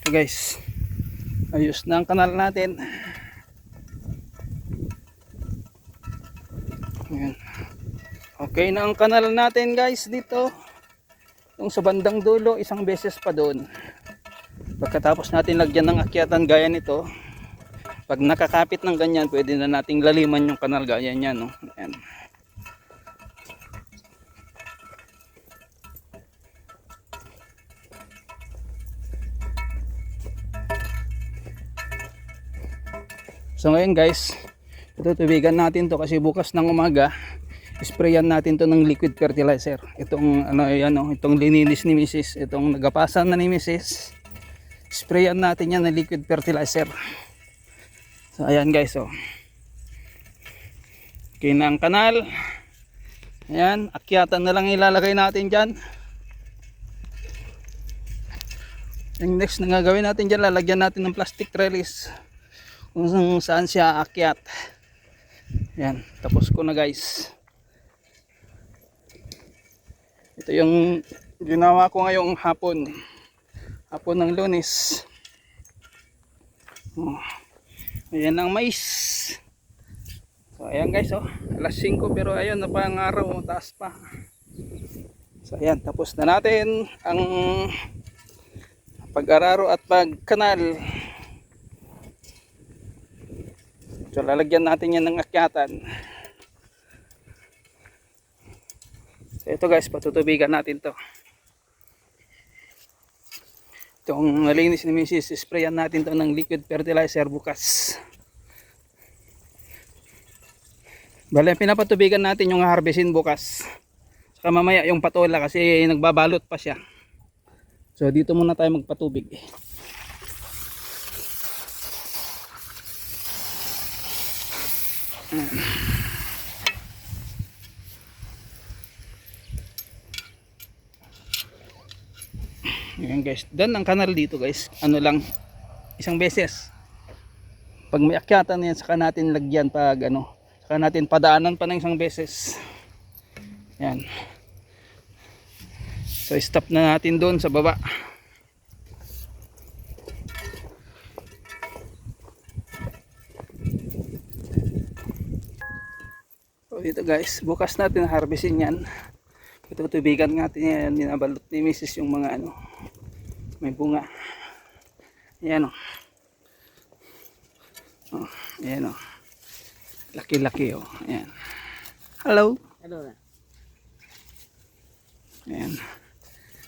So guys, ayos na ang kanal natin. Ayan. Okay na ang kanal natin guys dito. Yung sa bandang dulo, isang beses pa doon. Pagkatapos natin lagyan ng akyatan gaya nito, pag nakakapit ng ganyan, pwede na nating laliman yung kanal gaya niyan, no? Ayan. So ngayon guys, tutubigan natin to kasi bukas ng umaga sprayan natin to ng liquid fertilizer. Itong ano yan, no? Itong lininis ni Mrs. Itong nagapasan na ni Mrs. Sprayan natin yan ng liquid fertilizer. So ayan guys, oh. Okay na ang kanal. Ayan, akyatan na lang ilalagay natin dyan. Yung next na gagawin natin dyan, lalagyan natin ng plastic trellis kung saan siya akyat. Yan, tapos ko na guys. Ito yung ginawa ko ngayong hapon ng Lunes. Oh, ayan ang mais. So ayan guys, oh, alas 5 pero ayun na pa ang araw, taas pa. So ayan, tapos na natin ang pag-araro at pagkanal. So lalagyan natin yan ng akyatan. So ito guys, patutubigan natin to. Itong nalinis ni Mrs. Sprayan natin to ng liquid fertilizer bukas. Bale, pinapatubigan natin yung harvestin bukas. Saka mamaya yung patola kasi nagbabalot pa siya. So dito muna tayo magpatubig. Ayan guys, dan ang kanal dito guys, ano lang, isang beses. Pag may akyatan yan, saka natin lagyan pag ano, saka natin padaanan pa ng isang beses. Ayan. So stop na natin doon sa baba. So dito guys, bukas natin harvestin yan. Tutubigan natin yan, dinabalot ni Mrs. yung mga ano, may bunga. Ayan o. Oh, ayan o. Laki-laki o. Ayan. Hello. Hello. Ayan.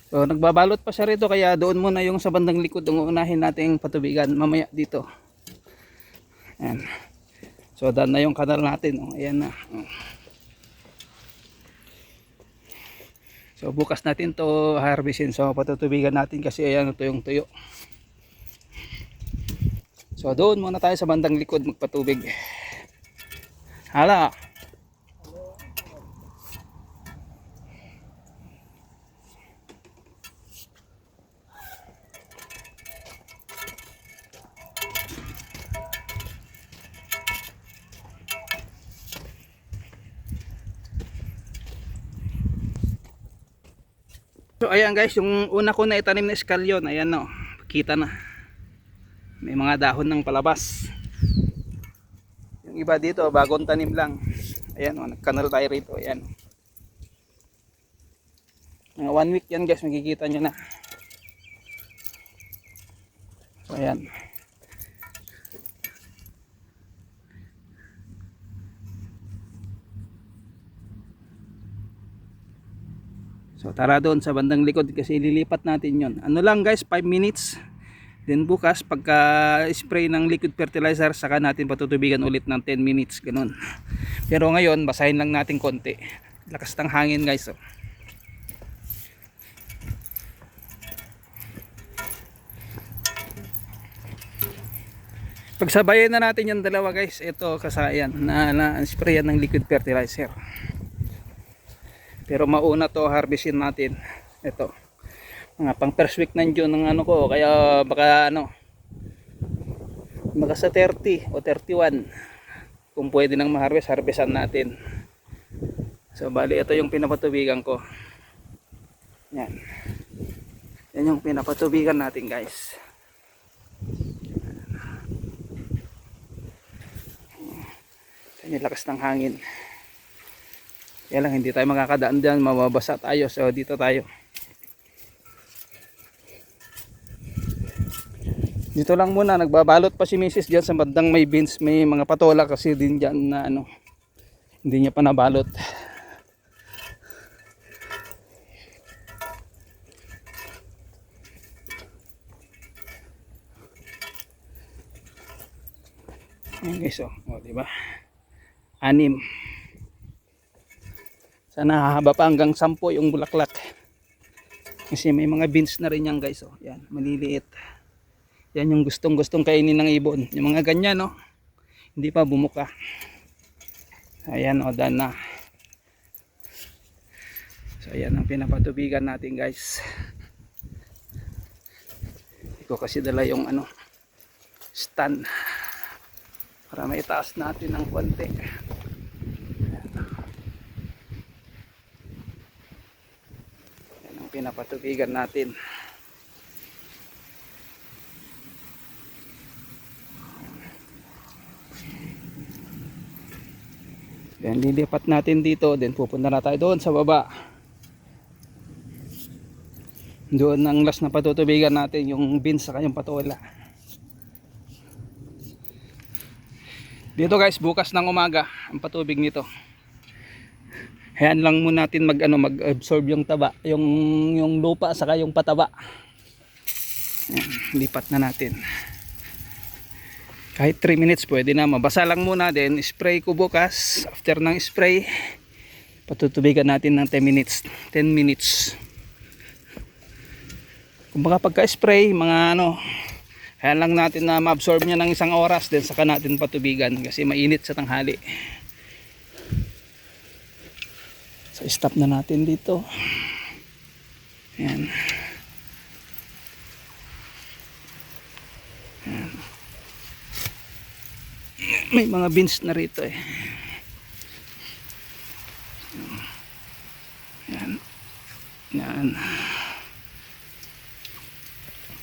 So nagbabalot pa siya rito kaya doon muna yung sa bandang likod ang unahin nating patubigan mamaya dito. Ayan. So done na yung kanal natin. Oh, ayan na. Oh. So bukas natin to harvestin. So patutubigan natin kasi ayan ito yung tuyo. So doon muna tayo sa bandang likod magpatubig. Hala. So ayan guys, yung una ko na itanim na eskalyon, ayan no, kita na. May mga dahon ng palabas. Yung iba dito, bagong tanim lang. Ayan o, nagkanal tayo rito, ayan. Mga 1 week yan guys, makikita nyo na. So ayan. So tara doon sa bandang likod kasi lilipat natin yon. Ano lang guys, 5 minutes. Then bukas pagka spray ng liquid fertilizer saka natin patutubigan ulit ng 10 minutes ganun. Pero ngayon basahin lang natin konti. Lakas ng hangin guys. Oh. Pagsabayan na natin yung dalawa guys. Ito kasayan na sprayan ng liquid fertilizer. Pero mauna to harvestin natin. Ito. Mga pang first week ng June ng ano ko. Kaya baka ano. Baka sa 30 o 31. Kung pwede nang ma-harvest, harvestan natin. So bali ito yung pinapatubigan ko. Yan. Yan yung pinapatubigan natin guys. May lakas ng hangin. Kaya lang hindi tayo makakadaan dyan, mababasa tayo. So dito tayo. Dito lang muna, nagbabalot pa si Mrs. dyan sa bandang may beans, may mga patola kasi din dyan na ano, hindi niya pa nabalot. Ayan guys, o diba? 6. Sana hahaba pa hanggang 10 yung bulaklak. Kasi may mga beans na rin yan guys, o. Yan, maliliit. Yan yung gustong kainin ng ibon. Yung mga ganyan, no? Hindi pa bumuka. Ayan, o, done na. So, ayan ang pinapatubigan natin, guys. Hindi ko kasi dala yung, ano, stand. Para may taas natin ng konti. Ayan ang pinapatubigan natin. Then lilipat natin dito, then pupunta na tayo doon sa baba. Doon ang last na patutubigan natin yung beans saka yung patola. Dito guys, bukas ng umaga ang patubig nito. Hayaan lang muna natin mag-absorb yung taba, yung lupa saka yung pataba. Ayan, lipat na natin. Kahit 3 minutes pwede na, mabasa lang muna, then spray ko bukas. After ng spray, patutubigan natin ng 10 minutes. Kung baka pagka-spray, mga ano, kaya lang natin na ma-absorb niya ng 1 oras, then saka natin patubigan kasi mainit sa tanghali. So stop na natin dito. Ayan. Ayan. May mga beans na rito eh. Yan. Yan.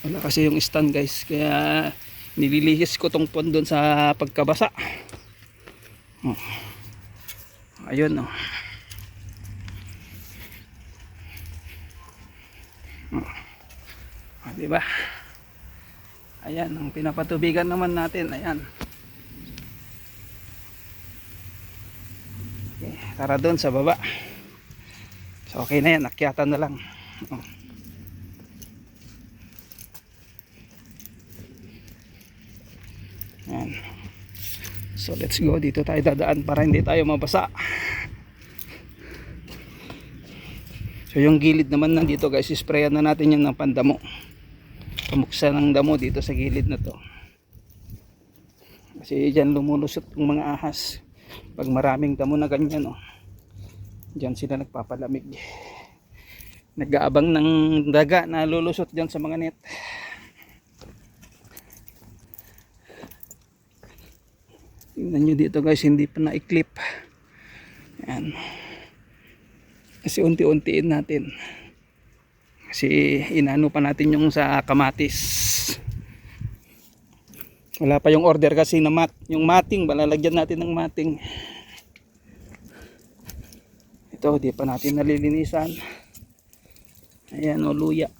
Wala kasi yung stand guys, kaya nililihis ko tong pond doon sa pagkabasa. Oh. Ayun oh. Oh. Diba? Ayan ang pinapatubigan naman natin. Ayan. Okay, tara doon sa baba. So okay na yan, akyatan na lang. Oh. Ayan. So let's go, dito tayo dadaan para hindi tayo mabasa. So yung gilid naman nandito guys, isprayan na natin yan ng pandamo. Pamuksa ng damo dito sa gilid na to. Kasi dyan lumulusot yung mga ahas. Pag maraming damo na ganyan, oh, dyan sila nagpapalamig. Nag-aabang ng daga na lulusot dyan sa mga net. Tingnan nyo dito guys, hindi pa na-clip. Ayan. Kasi unti-untiin natin. Kasi inano pa natin yung sa kamatis. Wala pa yung order kasi na yung mating, balalagyan natin ng mating. Ito, di pa natin nalilinisan. Ayan o, luya.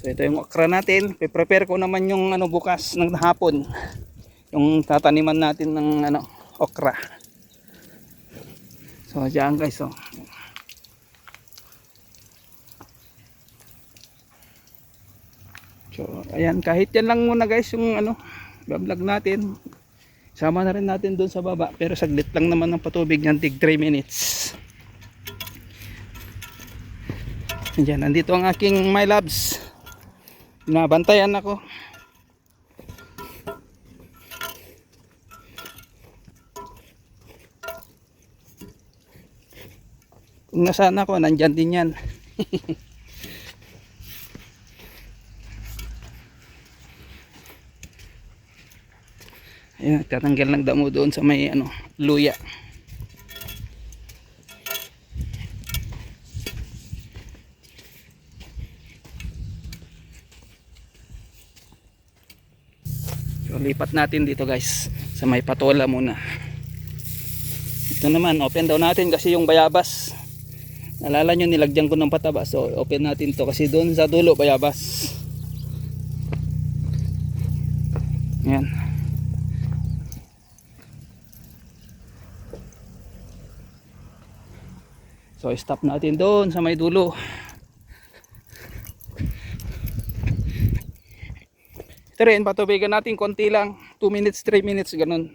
So ito yung okra natin. Prepare ko naman yung ano bukas ng hapon. Yung tataniman natin ng ano okra. So diyan guys, oh. So ayan, kahit yan lang muna guys yung ano vlog natin. Sama na rin natin doon sa baba, pero saglit lang naman ng patubig niyan, tig 3 minutes. Diyan, nandito ang aking my loves. Binabantayan ako. Kung nasaan ako, nandyan din yan. Ayan, tatanggal ng damo doon sa may ano, luya. So lipat natin dito guys sa sa may patola muna. Ito naman open daw natin kasi yung bayabas, nalala nyo nilagyan ko ng pataba, so open natin to kasi doon sa dulo bayabas. Yan. So stop natin doon sa may dulo. Ito rin patubigan natin konti lang, 2 minutes 3 minutes ganun.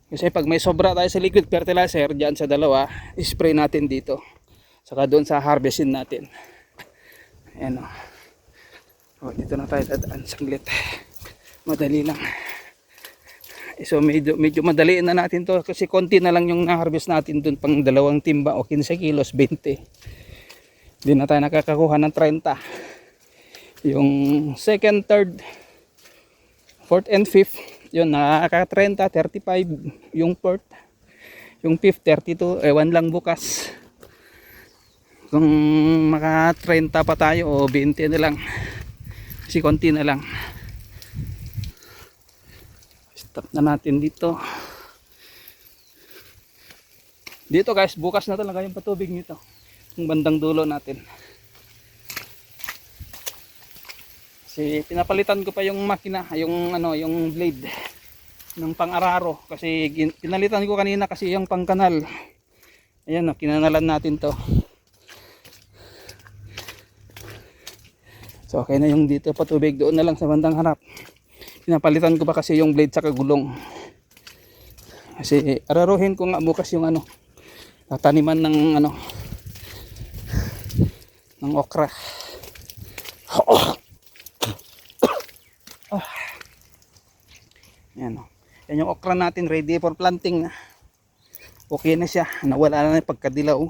Kasi pag may sobra tayo sa liquid fertilizer dyan sa dalawa, spray natin dito saka doon sa harvestin natin. Ayan o. Dito na tayo dadaan saglit, madali lang. So medyo madaliin na natin to kasi konti na lang yung na-harvest natin dun, pang 2 timba o 15 kilos 20. Hindi na tayo nakakakuha ng 30. Yung second, third, fourth and fifth, yun nakaka 30, 35 yung fourth. Yung fifth 32, ewan lang bukas kung maka 30 pa tayo o 20 na lang kasi konti na lang. Stop na natin dito. Dito guys, bukas na talaga yung patubig nito. Yung bandang dulo natin. Kasi pinapalitan ko pa yung makina, yung yung blade ng pang-araro kasi pinalitan ko kanina kasi yung pang-kanal. Ayan kinanalan natin to. So okay na yung dito patubig, doon na lang sa bandang harap. Pinapalitan ko pa kasi yung blade sa gulong. Kasi araruhin ko nga bukas yung taniman ng ng okra. Yan o. Yan yung okra natin, ready for planting na. Okay na siya, nawala na yung pagkadilaw.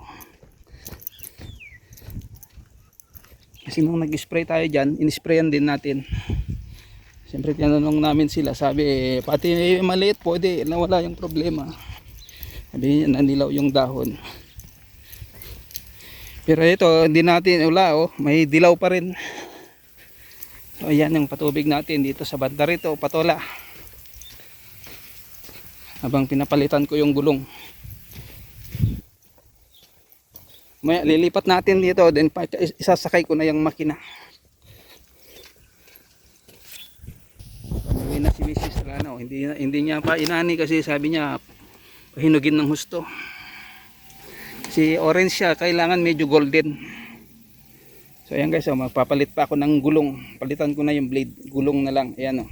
Kasi nung nag-spray tayo dyan, in-sprayan din natin. Siyempre tinanong namin sila, sabi pati maliit pwede, nawala yung problema. Sabi niya nanilaw yung dahon. Pero ito hindi natin wala may dilaw pa rin. So ayan yung patubig natin dito sa banda rito, patola. Habang pinapalitan ko yung gulong. Maya lilipat natin dito, then isasakay ko na yung makina. Na si Mrs. Rano, hindi niya pa inani kasi sabi niya hinugin ng husto. Si orange siya, kailangan medyo golden. So ayan guys, magpapalit pa ako ng gulong. Palitan ko na yung blade, gulong na lang. Ayan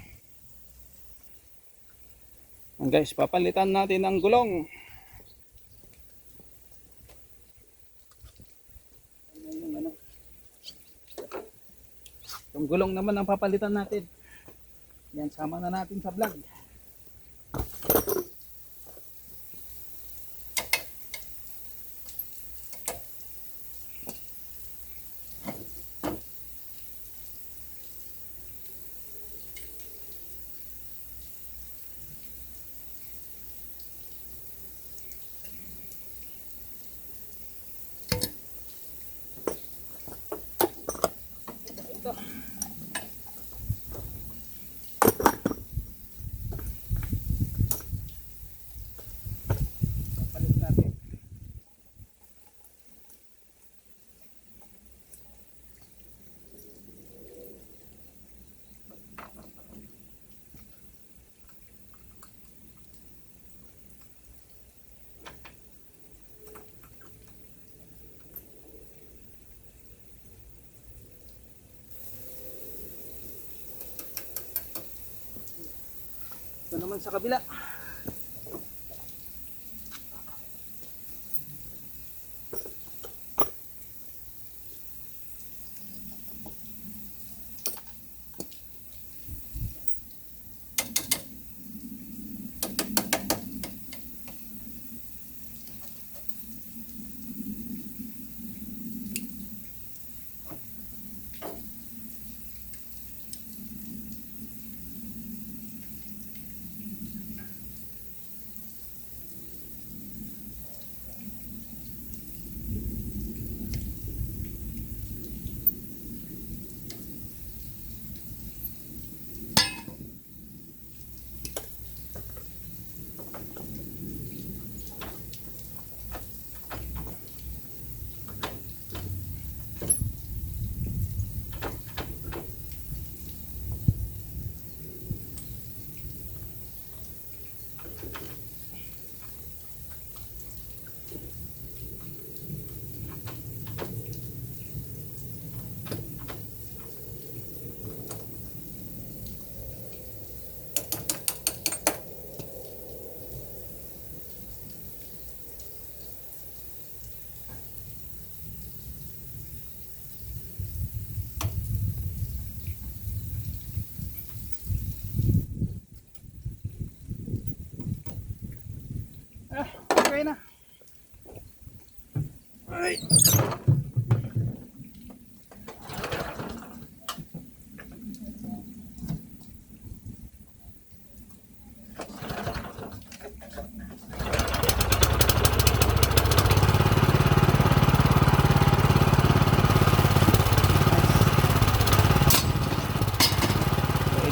Ayan guys, papalitan natin ang gulong. Yung gulong naman ang papalitan natin. Yan, sama na natin sa vlog. Ito. Ito naman sa kabila.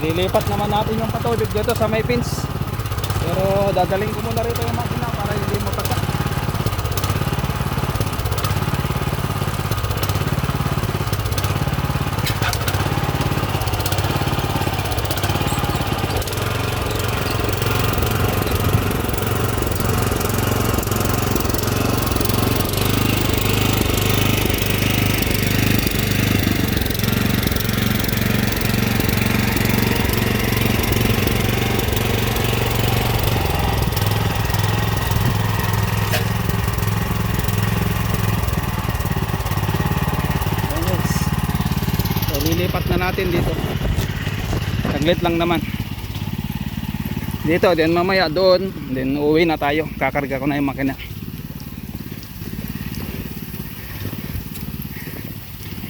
Ililipat naman natin yung patubig dito sa may pins. Pero dadaling ko muna rito yung makina para hindi mapasak. Lilipat na natin dito. Saglit lang naman. Dito, then mamaya doon, then uwi na tayo. Kakarga ko na yung makina.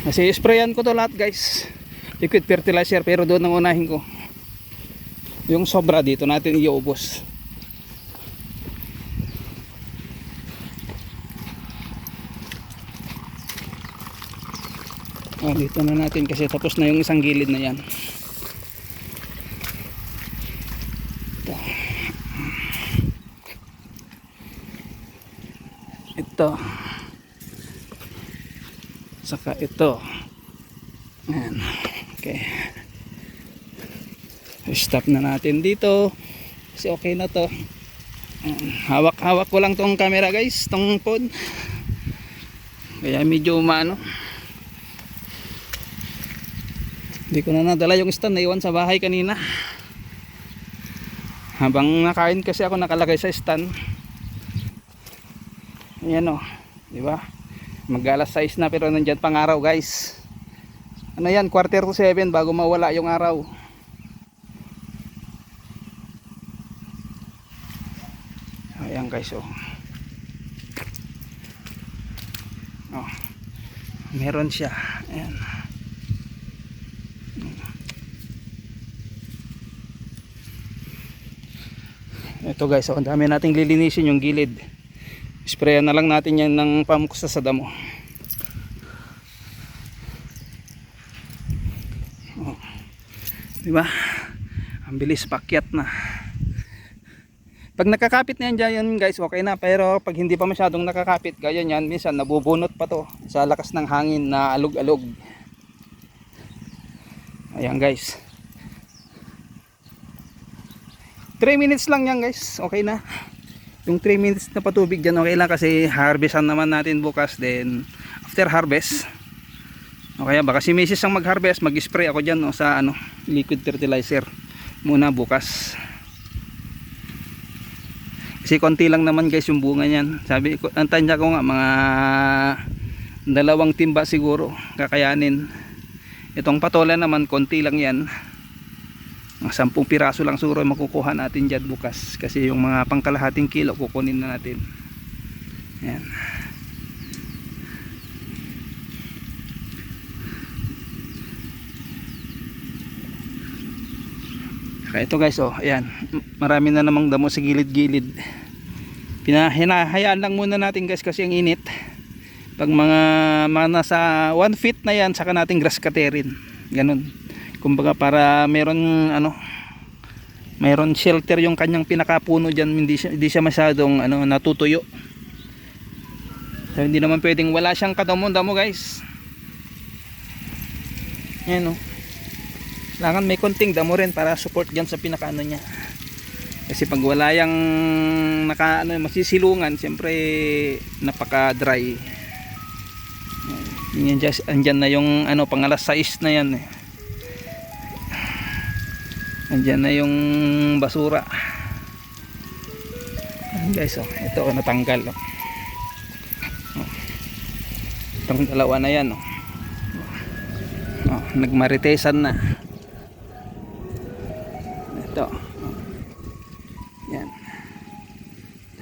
Kasi sprayan ko to lahat, guys. Liquid fertilizer, pero doon ang unahin ko. Yung sobra dito natin iubos. Oh, dito na natin kasi tapos na yung isang gilid na yan. Ito. Saka ito. Ayan. Okay. Stop na natin dito. Kasi okay na to. Hawak-hawak ko lang tong camera, guys, tong phone. Kaya medyo maano. Hindi ko na nadala yung stand, naiwan sa bahay kanina. Habang nakain kasi ako nakalagay sa stand. Ayan o, di ba? Mag-alas 6 na pero nandiyan pang araw, guys. Ano yan, 6:45 bago mawala yung araw. Ayan, guys, oh. Oh. Meron siya. Ayan. Ito, guys, oh, ang dami nating lilinisin yung gilid. Sprayan na lang natin yan ng pamuksa sa damo. Oh. Diba? Ang bilis, pakyat na. Pag nakakapit na yan dyan, guys, okay na. Pero pag hindi pa masyadong nakakapit, gaya yan, minsan nabubunot pa to sa lakas ng hangin na alog-alog. Ayan, guys. 3 minutes lang yan, guys, okay na. Yung 3 minutes na patubig dyan, okay lang kasi harvestan naman natin bukas. Then after harvest, okay, baka si Mrs. ang mag-harvest, mag-spray ako dyan, no, sa ano, liquid fertilizer muna bukas. Kasi konti lang naman, guys, yung bunga niyan. Sabi ko, ang tansya ko nga mga 2 timba siguro kakayanin. Itong patola naman konti lang yan. Mga 10 piraso lang siguro makukuha natin dyan bukas. Kasi yung mga pangkalahating kilo kukunin na natin. Ayan. Kaya ito, guys, oh, ayan. Marami na namang damo sa gilid-gilid. Hinahayaan lang muna natin, guys, kasi ang init. Pag mga nasa 1 feet na yan, saka natin grass cutterin. Ganun. Kumbaga para meron ano, meron shelter yung kanyang pinakapuno diyan, hindi siya masyadong ano, natutuyo. So hindi naman pwedeng wala siyang kadamo-damo, guys. Ayan, oh. Kailangan may konting damo rin para support diyan sa pinakaano niya. Kasi pag wala yang naka ano, masisilungan, siyempre napaka-dry. Yan, andyan na yung ano, pang alas 6 na yan, eh. Andyan na yung basura. Ayan, guys, oh, ito, oh, natanggal, oh. Oh. Itong dalawa na yan, oh. Oh, nagmaritesan na. Ito, oh. Yan.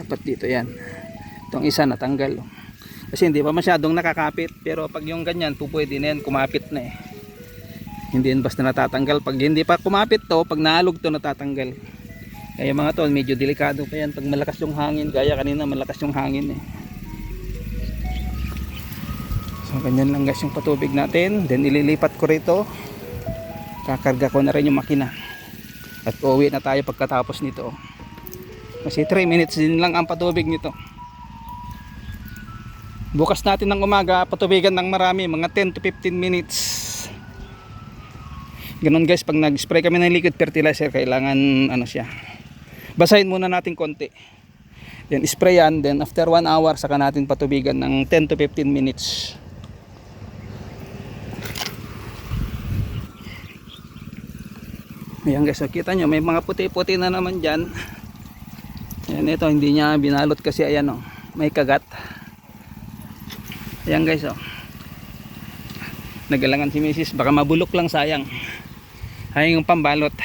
Dapat dito yan. Itong isa natanggal, oh. Kasi hindi pa masyadong nakakapit, pero pag yung ganyan, pupwede na yan, kumapit na, eh. Hindi yan basta natatanggal. Pag hindi pa kumapit to, pag naalog to, natatanggal. Kaya mga tol, medyo delikado pa yan pag malakas yung hangin. Gaya kanina, malakas yung hangin, eh. So ganyan lang, guys, yung patubig natin. Then ililipat ko rito. Kakarga ko na rin yung makina. At uuwi na tayo pagkatapos nito. Kasi 3 minutes din lang ang patubig nito. Bukas natin ng umaga, patubigan ng marami, mga 10 to 15 minutes. Ganun guys, pag nag-spray kami ng liquid fertilizer, kailangan ano siya, basahin muna natin konti. Then sprayan, then after 1 hour saka natin patubigan ng 10 to 15 minutes. Ayan guys, kita nyo may mga puti-puti na naman dyan. Ayan, ito hindi niya binalot kasi ayan o, may kagat. Ayan guys o, nagalangan si Mrs. baka mabulok lang, sayang. Ayan yung pambalot,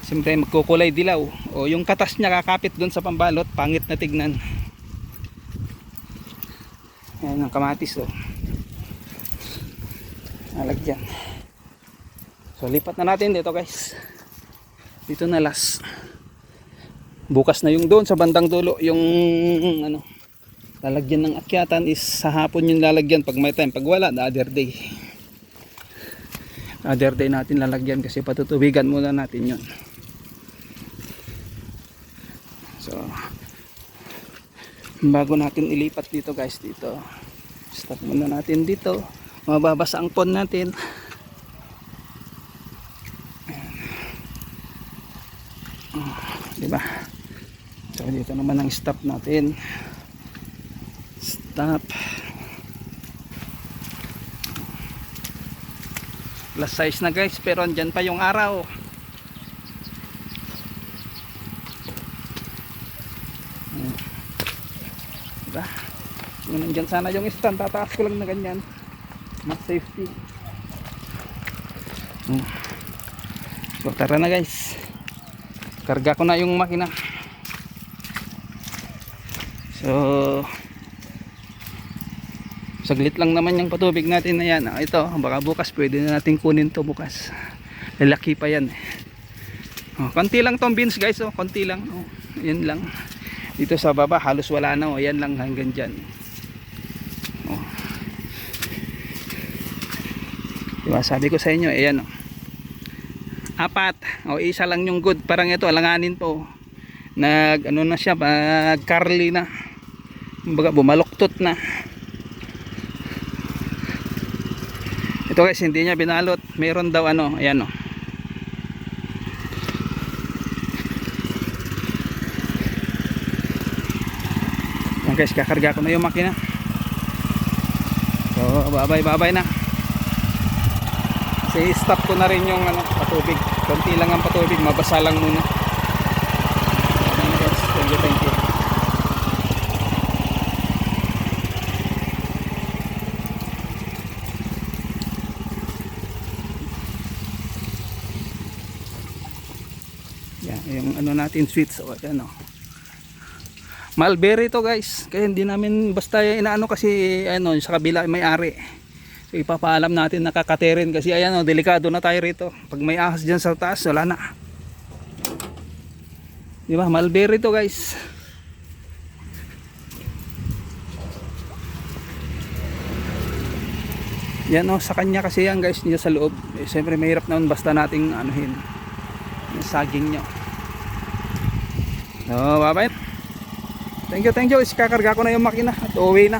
siyempre magkukulay dilaw. O yung katas niya kakapit dun sa pambalot, pangit na tignan. Ayan ang kamatis o, nalagyan. So lipat na natin dito guys. Dito na last. Bukas na yung doon sa bandang dulo, yung ano, lalagyan ng akyatan is sa hapon yung lalagyan pag may time. Pag wala, the other day. Other day natin lalagyan kasi patutubigan muna natin yun. So bago natin ilipat dito guys, dito stop muna natin dito. Mababasa ang pond natin. Diba? So dito naman ang stop natin. Stop. Plus size na guys, pero andyan pa yung araw. Diba? Kung nandyan sana yung stand, tataas ko lang na ganyan. Mas safety. So tara na guys, karga ko na yung makina. So saglit lang naman yung patubig natin na yan. Ito baka bukas pwede na natin kunin to bukas, lalaki pa yan. Konti lang tong beans guys, konti lang. Yan lang. Dito sa baba halos wala na. Yan lang hanggang dyan. Diba sabi ko sa inyo, ayan apat o isa lang yung good. Parang ito alanganin po, nag ano na siya, pag curly na, kumbaga bumaluktot na. Ito guys hindi niya binalot, meron daw ano, ayan o. Ayan guys, kakarga ko na yung makina. So babay na. I-stop ko na rin yung ano, patubig. Konti lang ang patubig, mabasa lang muna. Thank you. Yan, yung ano natin sweets. O, yan, o. Mulberry to guys. Kaya hindi namin basta inaano kasi ano, sa kabila may ari. So ipapaalam natin nakakaterin kasi ayan o, delikado na tayo rito. Pag may ahas dyan sa taas, wala na. Diba, mulberry to guys. Yan o, sa kanya kasi yan guys, niya sa loob. Siyempre mahirap naman basta nating anuhin yung saging nyo. So bye bye. Thank you. Kakarga ko na yung makina at uwi na.